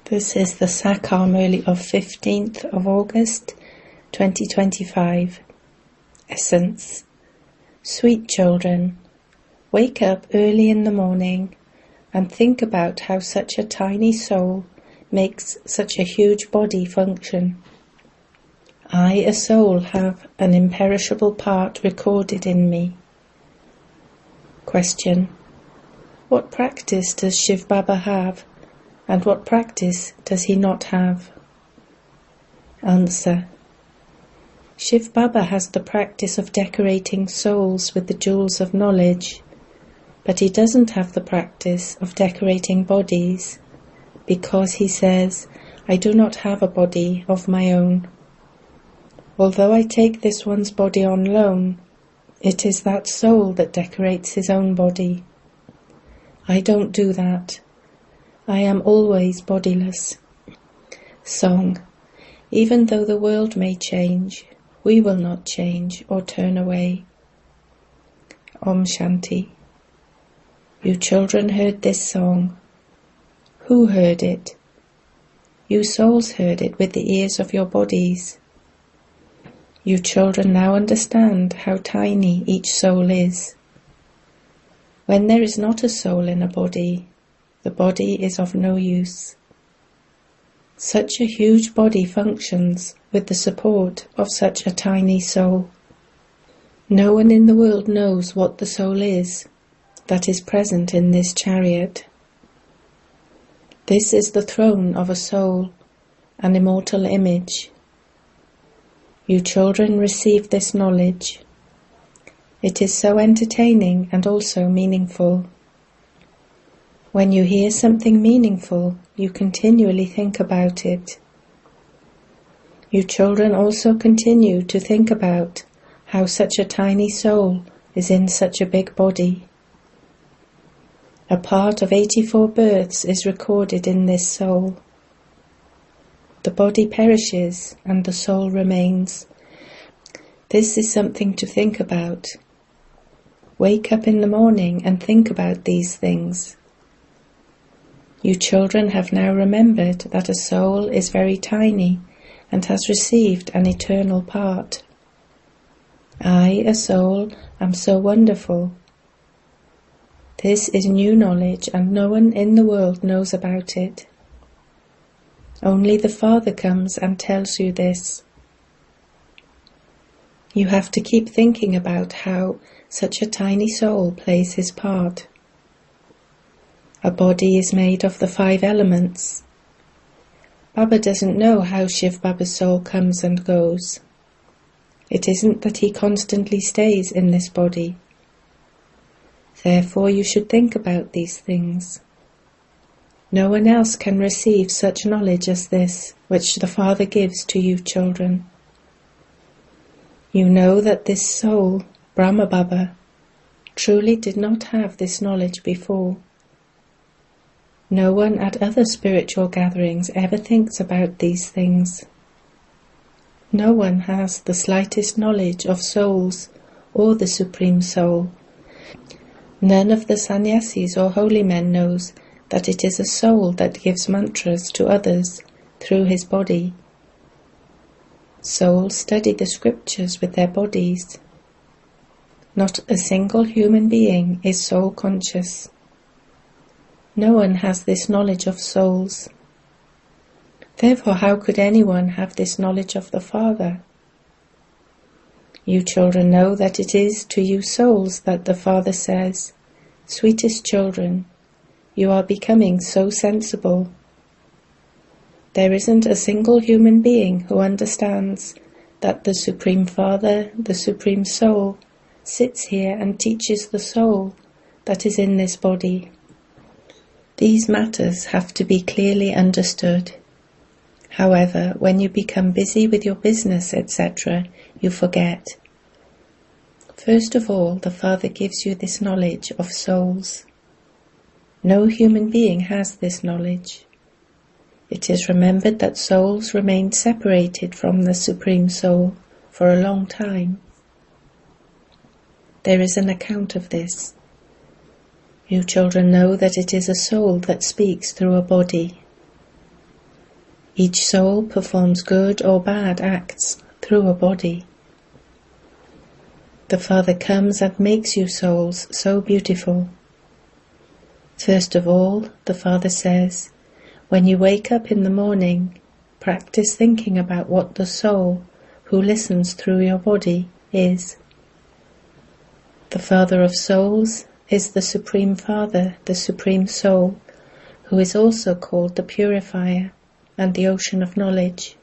This is the Sakar Murli of 15th of August 2025. Essence. Sweet children, wake up early in the morning and think about how such a tiny soul makes such a huge body function. I, a soul, have an imperishable part recorded in me. Question. What practice does Shiv Baba have? And what practice does he not have? Answer. Shiv Baba has the practice of decorating souls with the jewels of knowledge, but he doesn't have the practice of decorating bodies, because he says, I do not have a body of my own. Although I take this one's body on loan, it is that soul that decorates his own body. I don't do that. I am always bodiless. Song. Even though the world may change, we will not change or turn away. Om Shanti. You children heard this song. Who heard it? You souls heard it with the ears of your bodies. You children now understand how tiny each soul is. When there is not a soul in a body, the body is of no use. Such a huge body functions with the support of such a tiny soul. No one in the world knows what the soul is that is present in this chariot. This is the throne of a soul, an immortal image. You children receive this knowledge. It is so entertaining and also meaningful. When you hear something meaningful, you continually think about it. You children also continue to think about how such a tiny soul is in such a big body. A part of 84 births is recorded in this soul. The body perishes and the soul remains. This is something to think about. Wake up in the morning and think about these things. You children have now remembered that a soul is very tiny and has received an eternal part. I, a soul, am so wonderful. This is new knowledge and no one in the world knows about it. Only the Father comes and tells you this. You have to keep thinking about how such a tiny soul plays his part. A body is made of the 5 elements. Baba doesn't know how Shiv Baba's soul comes and goes. It isn't that he constantly stays in this body. Therefore you should think about these things. No one else can receive such knowledge as this, which the Father gives to you children. You know that this soul, Brahma Baba, truly did not have this knowledge before. No one at other spiritual gatherings ever thinks about these things. No one has the slightest knowledge of souls or the Supreme Soul. None of the sannyasis or holy men knows that it is a soul that gives mantras to others through his body. Souls study the scriptures with their bodies. Not a single human being is soul conscious. No one has this knowledge of souls. Therefore, how could anyone have this knowledge of the Father? You children know that it is to you souls that the Father says, Sweetest children, you are becoming so sensible. There isn't a single human being who understands that the Supreme Father, the Supreme Soul, sits here and teaches the soul that is in this body. These matters have to be clearly understood. However, when you become busy with your business, etc., you forget. First of all, the Father gives you this knowledge of souls. No human being has this knowledge. It is remembered that souls remained separated from the Supreme Soul for a long time. There is an account of this. You children know that it is a soul that speaks through a body. Each soul performs good or bad acts through a body. The Father comes and makes you souls so beautiful. First of all, the Father says, when you wake up in the morning, practice thinking about what the soul, who listens through your body, is. The Father of souls is the Supreme Father, the Supreme Soul, who is also called the Purifier and the Ocean of Knowledge.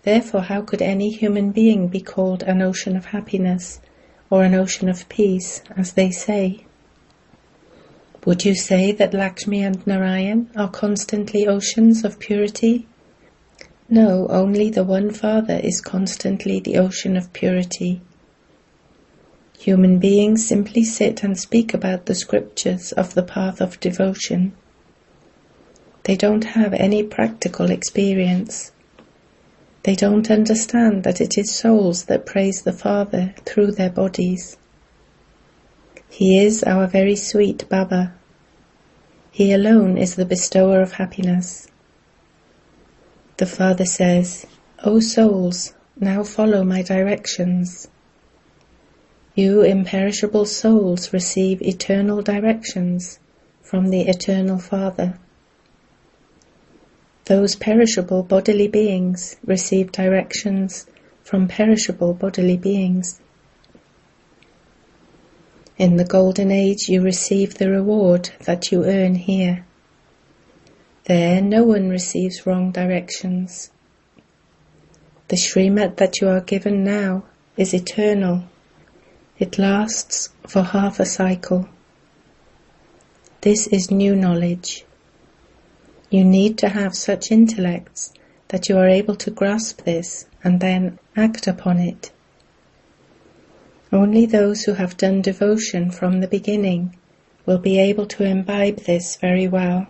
Therefore, how could any human being be called an ocean of happiness or an ocean of peace, as they say? Would you say that Lakshmi and Narayan are constantly oceans of purity? No, only the one Father is constantly the ocean of purity. Human beings simply sit and speak about the scriptures of the path of devotion. They don't have any practical experience. They don't understand that it is souls that praise the Father through their bodies. He is our very sweet Baba. He alone is the bestower of happiness. The Father says, O souls, now follow my directions. You imperishable souls receive eternal directions from the Eternal Father. Those perishable bodily beings receive directions from perishable bodily beings. In the Golden Age you receive the reward that you earn here. There no one receives wrong directions. The Srimad that you are given now is eternal. It lasts for half a cycle. This is new knowledge. You need to have such intellects that you are able to grasp this and then act upon it. Only those who have done devotion from the beginning will be able to imbibe this very well.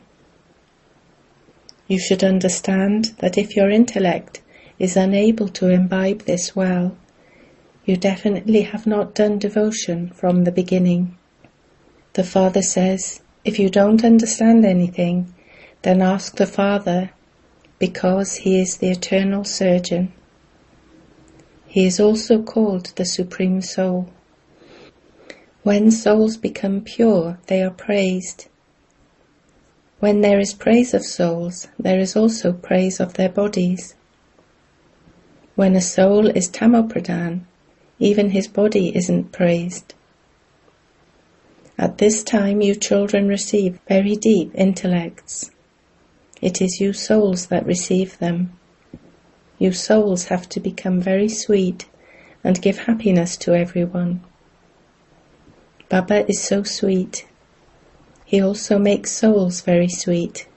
You should understand that if your intellect is unable to imbibe this well, you definitely have not done devotion from the beginning. The Father says, if you don't understand anything, then ask the Father, because He is the eternal surgeon. He is also called the Supreme Soul. When souls become pure, they are praised. When there is praise of souls, there is also praise of their bodies. When a soul is tamopradhan, even his body isn't praised. At this time you children receive very deep intellects. It is you souls that receive them. You souls have to become very sweet and give happiness to everyone. Baba is so sweet. He also makes souls very sweet.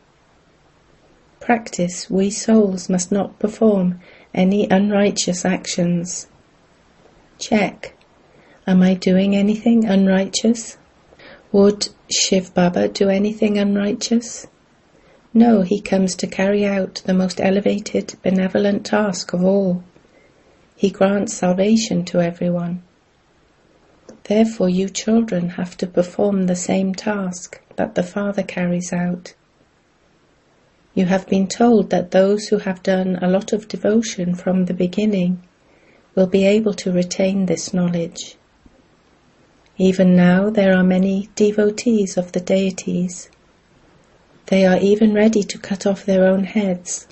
Practice, we souls must not perform any unrighteous actions. Check. Am I doing anything unrighteous? Would Shiv Baba do anything unrighteous? No, he comes to carry out the most elevated, benevolent task of all. He grants salvation to everyone. Therefore you children have to perform the same task that the Father carries out. You have been told that those who have done a lot of devotion from the beginning will be able to retain this knowledge. Even now there are many devotees of the deities. They are even ready to cut off their own heads.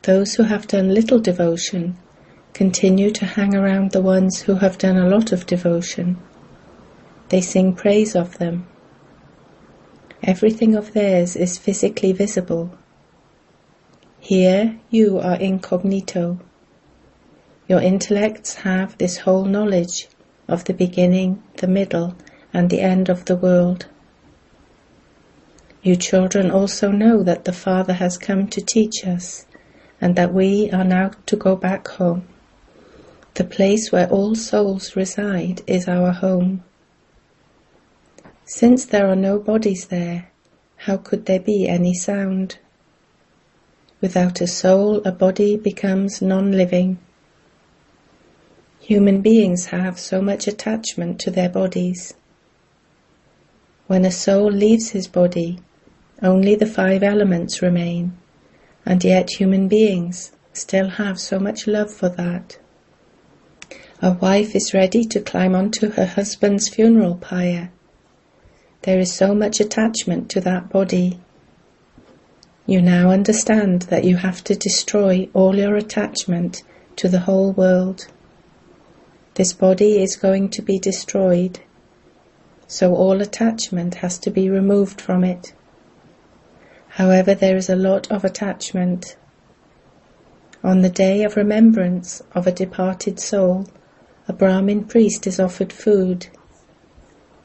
Those who have done little devotion continue to hang around the ones who have done a lot of devotion. They sing praise of them. Everything of theirs is physically visible. Here you are incognito. Your intellects have this whole knowledge of the beginning, the middle, and the end of the world. You children also know that the Father has come to teach us, and that we are now to go back home. The place where all souls reside is our home. Since there are no bodies there, how could there be any sound? Without a soul, a body becomes non-living. Human beings have so much attachment to their bodies. When a soul leaves his body, only the 5 elements remain, And yet human beings still have so much love for that. A wife is ready to climb onto her husband's funeral pyre. There is so much attachment to that body. You now understand that you have to destroy all your attachment to the whole world. This body is going to be destroyed, so all attachment has to be removed from it. However, there is a lot of attachment. On the day of remembrance of a departed soul, a Brahmin priest is offered food.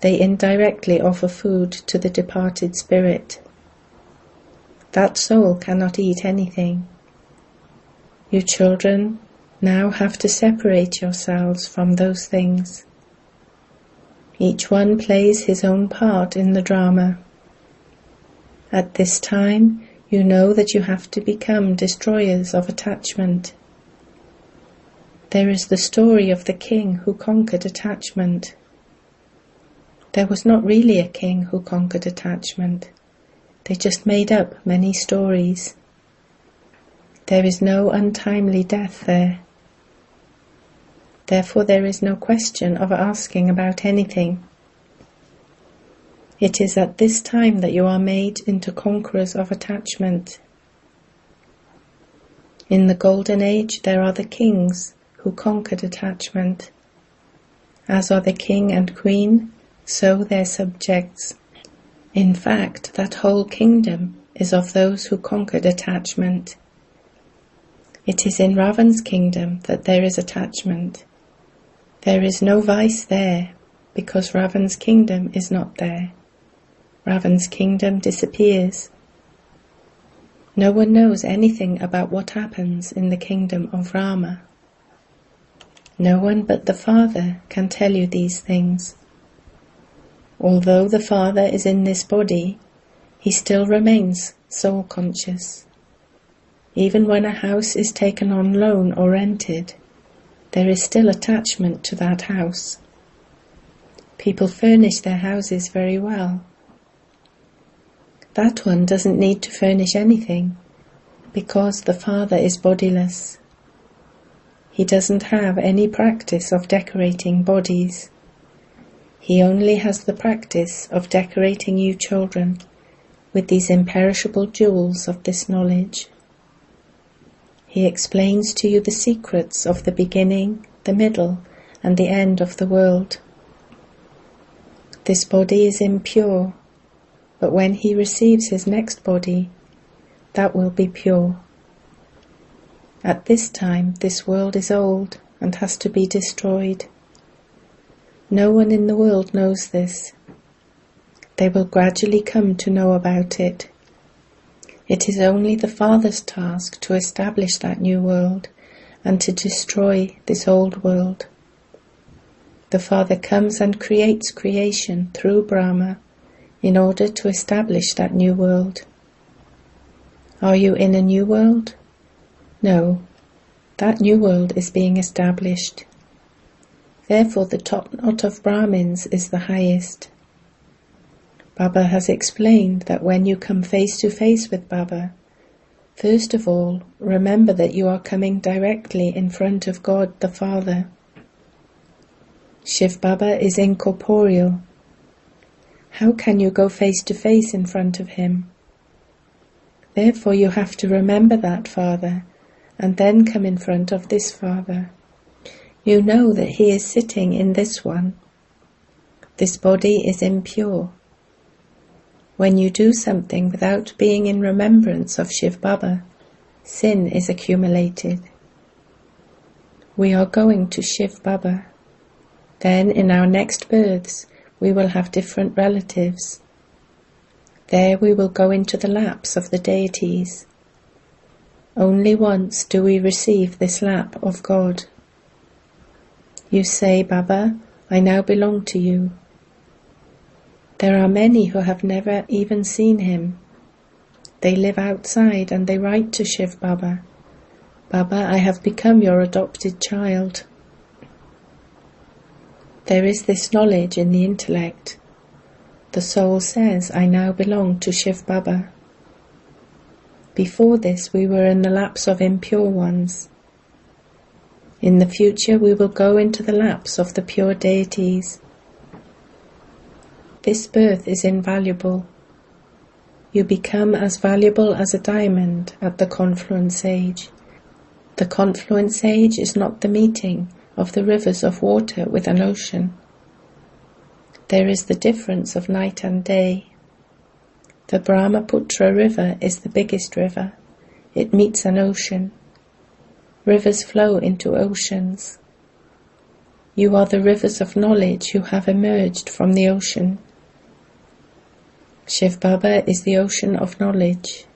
They indirectly offer food to the departed spirit. That soul cannot eat anything. You children now have to separate yourselves from those things. Each one plays his own part in the drama. At this time, you know that you have to become destroyers of attachment. There is the story of the king who conquered attachment. There was not really a king who conquered attachment. They just made up many stories. There is no untimely death there. Therefore, there is no question of asking about anything. It is at this time that you are made into conquerors of attachment. In the Golden Age, there are the kings who conquered attachment. As are the king and queen, so their subjects. In fact, that whole kingdom is of those who conquered attachment. It is in Ravan's kingdom that there is attachment. There is no vice there, because Ravan's kingdom is not there. Ravan's kingdom disappears. No one knows anything about what happens in the kingdom of Rama. No one but the Father can tell you these things. Although the Father is in this body, he still remains soul conscious. Even when a house is taken on loan or rented, there is still attachment to that house. People furnish their houses very well. That one doesn't need to furnish anything, because the Father is bodiless. He doesn't have any practice of decorating bodies. He only has the practice of decorating you children with these imperishable jewels of this knowledge. He explains to you the secrets of the beginning, the middle, and the end of the world. This body is impure, but when he receives his next body, that will be pure. At this time, this world is old and has to be destroyed. No one in the world knows this. They will gradually come to know about it. It is only the Father's task to establish that new world and to destroy this old world. The Father comes and creates creation through Brahma in order to establish that new world. Are you in a new world? No, that new world is being established. Therefore, the top knot of Brahmins is the highest. Baba has explained that when you come face to face with Baba, first of all, remember that you are coming directly in front of God the Father. Shiv Baba is incorporeal. How can you go face to face in front of him? Therefore, you have to remember that Father, and then come in front of this Father. You know that he is sitting in this one. This body is impure. When you do something without being in remembrance of Shiv Baba, sin is accumulated. We are going to Shiv Baba. Then in our next births, we will have different relatives. There we will go into the laps of the deities. Only once do we receive this lap of God. You say, Baba, I now belong to you. There are many who have never even seen him. They live outside and they write to Shiv Baba, Baba, I have become your adopted child. There is this knowledge in the intellect. The soul says, I now belong to Shiv Baba. Before this we were in the laps of impure ones. In the future we will go into the laps of the pure deities. This birth is invaluable. You become as valuable as a diamond at the confluence age. The confluence age is not the meeting of the rivers of water with an ocean. There is the difference of night and day. The Brahmaputra river is the biggest river. It meets an ocean. Rivers flow into oceans. You are the rivers of knowledge who have emerged from the ocean. Shiv Baba is the ocean of knowledge.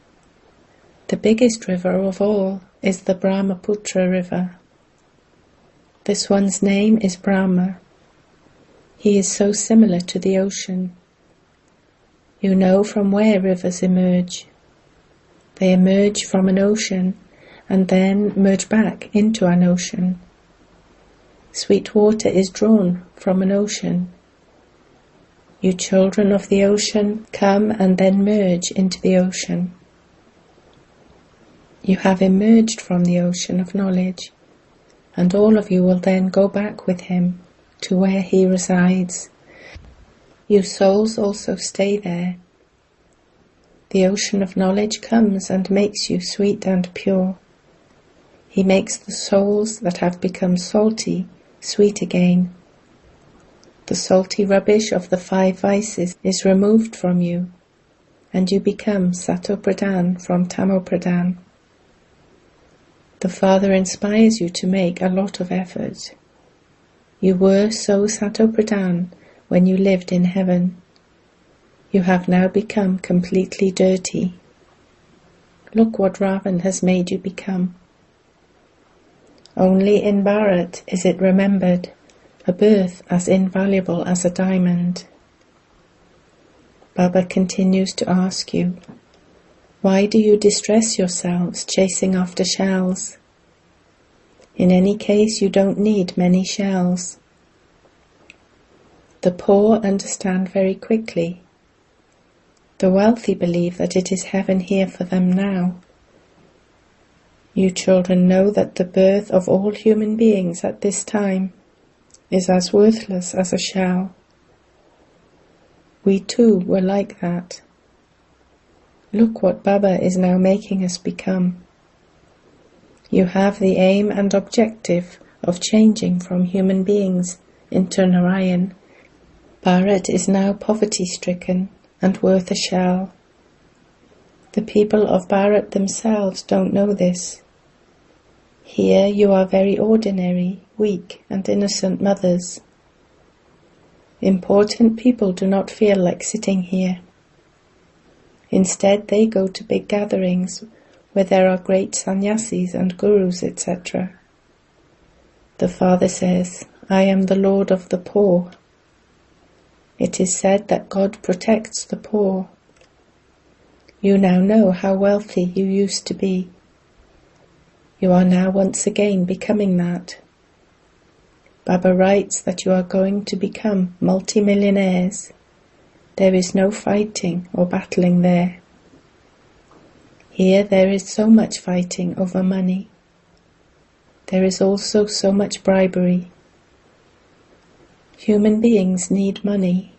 The biggest river of all is the Brahmaputra river. This one's name is Brahma. He is so similar to the ocean. You know from where rivers emerge. They emerge from an ocean and then merge back into an ocean. Sweet water is drawn from an ocean. You children of the ocean come and then merge into the ocean. You have emerged from the ocean of knowledge, and all of you will then go back with him to where he resides. You souls also stay there. The ocean of knowledge comes and makes you sweet and pure. He makes the souls that have become salty sweet again. The salty rubbish of the 5 vices is removed from you, and you become Satopradhan from Tamopradhan. The Father inspires you to make a lot of effort. You were so Satopradhan when you lived in heaven. You have now become completely dirty. Look what Ravan has made you become. Only in Bharat is it remembered, a birth as invaluable as a diamond. Baba continues to ask you, why do you distress yourselves chasing after shells? In any case, you don't need many shells. The poor understand very quickly. The wealthy believe that it is heaven here for them now. You children know that the birth of all human beings at this time is as worthless as a shell. We too were like that. Look what Baba is now making us become. You have the aim and objective of changing from human beings into Narayan. Bharat is now poverty-stricken and worth a shell. The people of Bharat themselves don't know this. Here you are very ordinary, weak and innocent mothers. Important people do not feel like sitting here. Instead they go to big gatherings where there are great sannyasis and gurus, etc. The Father says, I am the Lord of the poor. It is said that God protects the poor. You now know how wealthy you used to be. You are now once again becoming that. Baba writes that you are going to become multimillionaires. There is no fighting or battling there. Here there is so much fighting over money. There is also so much bribery. Human beings need money.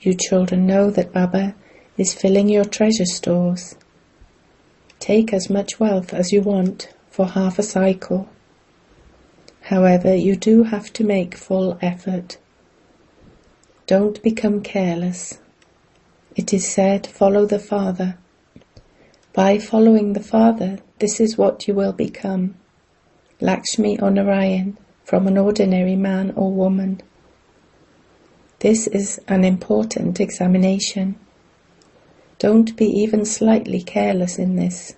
You children know that Baba is filling your treasure stores. Take as much wealth as you want for half a cycle. However, you do have to make full effort. Don't become careless. It is said, follow the Father. By following the Father, this is what you will become. Lakshmi or Narayan, from an ordinary man or woman. This is an important examination. Don't be even slightly careless in this.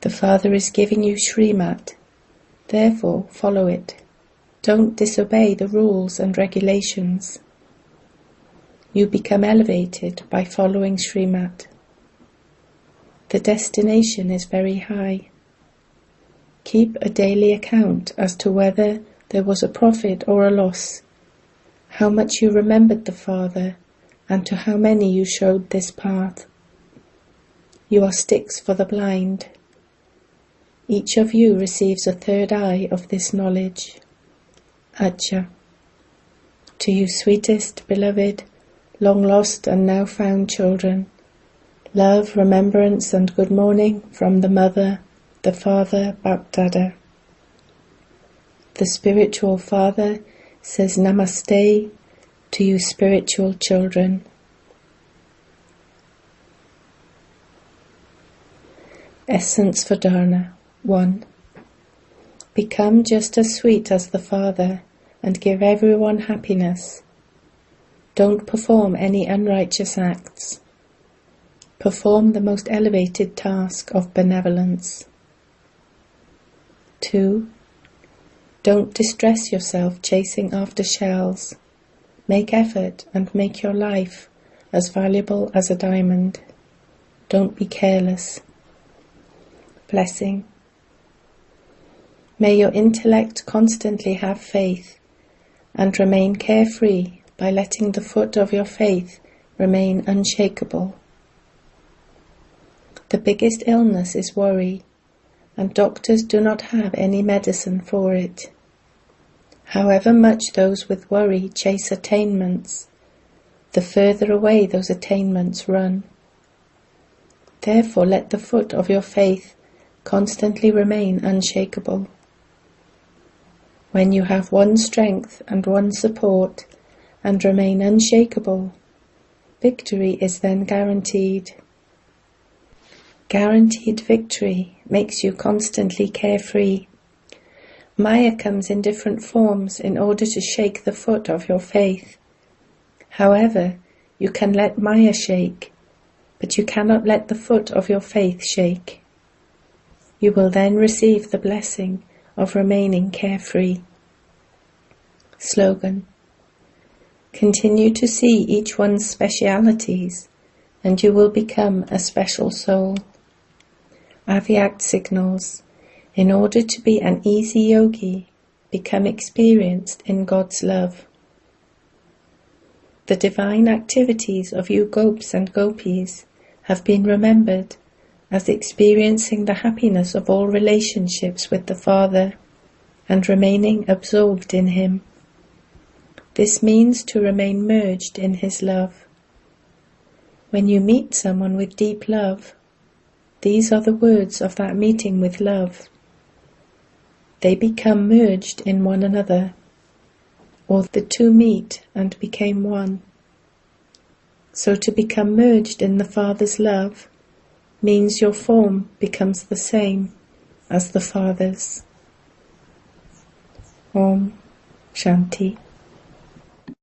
The Father is giving you Srimat, therefore follow it. Don't disobey the rules and regulations. You become elevated by following Srimat. The destination is very high. Keep a daily account as to whether there was a profit or a loss, how much you remembered the Father, and to how many you showed this path. You are sticks for the blind. Each of you receives a third eye of this knowledge. Acha. To you sweetest, beloved, long lost and now found children, love, remembrance and good morning from the Mother, the Father, Bapdada. The Spiritual Father says Namaste to you spiritual children. Essence for Dharna. 1. Become just as sweet as the Father and give everyone happiness. Don't perform any unrighteous acts. Perform the most elevated task of benevolence. 2. Don't distress yourself chasing after shells. Make effort and make your life as valuable as a diamond. Don't be careless. Blessing. May your intellect constantly have faith and remain carefree by letting the foot of your faith remain unshakable. The biggest illness is worry, and doctors do not have any medicine for it. However much those with worry chase attainments, the further away those attainments run. Therefore let the foot of your faith constantly remain unshakable. When you have one strength and one support and remain unshakable, victory is then guaranteed. Guaranteed victory makes you constantly carefree. Maya comes in different forms in order to shake the foot of your faith. However, you can let Maya shake, but you cannot let the foot of your faith shake. You will then receive the blessing of remaining carefree. Slogan. Continue to see each one's specialities, and you will become a special soul. Avyact signals. In order to be an easy yogi, become experienced in God's love. The divine activities of you gopis and gopis have been remembered as experiencing the happiness of all relationships with the Father and remaining absorbed in Him. This means to remain merged in His love. When you meet someone with deep love, these are the words of that meeting with love. They become merged in one another, or the two meet and became one. So to become merged in the Father's love means your form becomes the same as the Father's. Om Shanti.